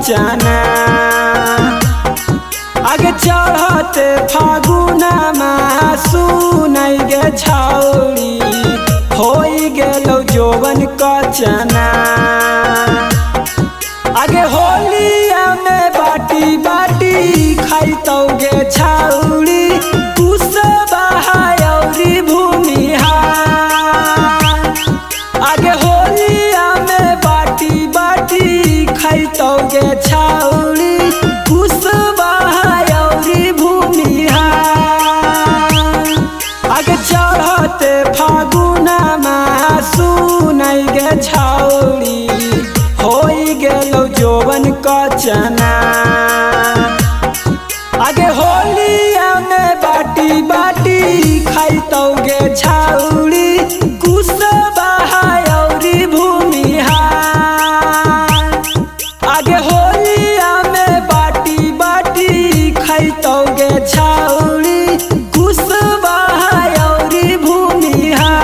कचना आगे चढ़ते फागुना में सुनाई गे छौरी होई गेलो जोवन कचना आगे होलिया में बाटी बाटी खाइतो गे छौरी कुशवाहायौरी भूमिहार आगे होलिया में बाटी बाटी खाइतो गे छौरी कुशवाहायौरी भूमिहार आगे चढ़ते फागुना में सुनाई गे छौरी होई गेलो जोवन कचना आगे होलिया में बाटी बाटी खाइतो गे छौरी कुशवाहायौरी भूमिहार आगे होलिया में बाटी बाटी खाइतो गे छौरी कुशवाहायौरी भूमिहार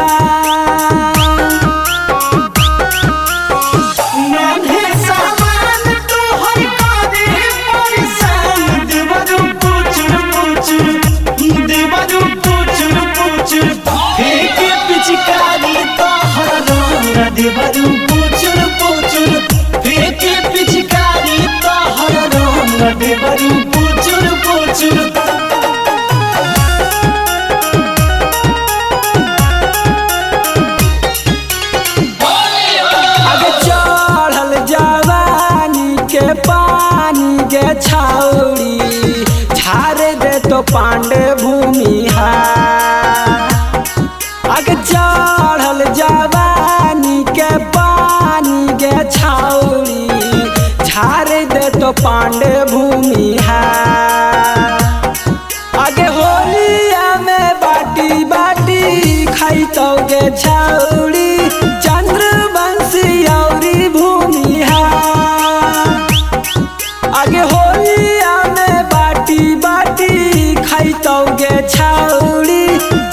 देवरू पुचुर पुचुर फेंके पिचकारी तोहर रंग देवरू पुचुर पुचुर आगे चढ़ल जवानी के पानी गे छौरी झाड़ दे तो पांडे भूमिहार आगे चढ़ल जवानी के पानी गे छौरी झाड़ दे तो पांडे भूमिहार आगे होलिया में बाटी बाटी खाइतो गे छौरी चंद्रवंशियौरी भूमिहार आगे होलिया में बाटी बाटी खाइतो गे छौरी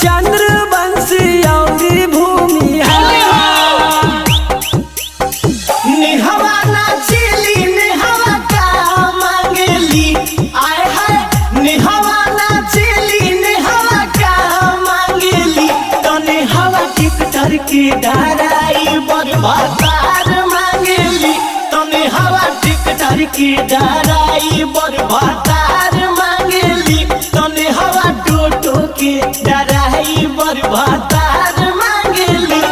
चंद्रवंशियौरी भूमिहार निहवा नाचेली निहवा का मांगेली आय हाय निहवा नाचेली निहवा का मांगेली तो निहवा टिकटर की डराई बरबादार मांगेली तो निहवा टिकटर की डराई बरबादार मांगेली तो निहवा टोटो की डराई बरबादार मांगेली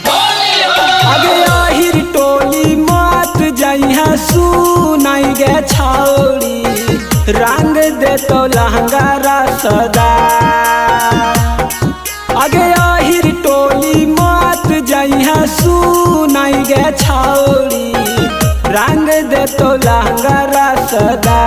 आगे आहिर टोली मत जइहा सुनाई गे छौरी रंग दे तो लहंगा रसदा आगे आहिर टोली मत जइहा सुनाई गे छौरी रंग दे तो लहंगा रसदा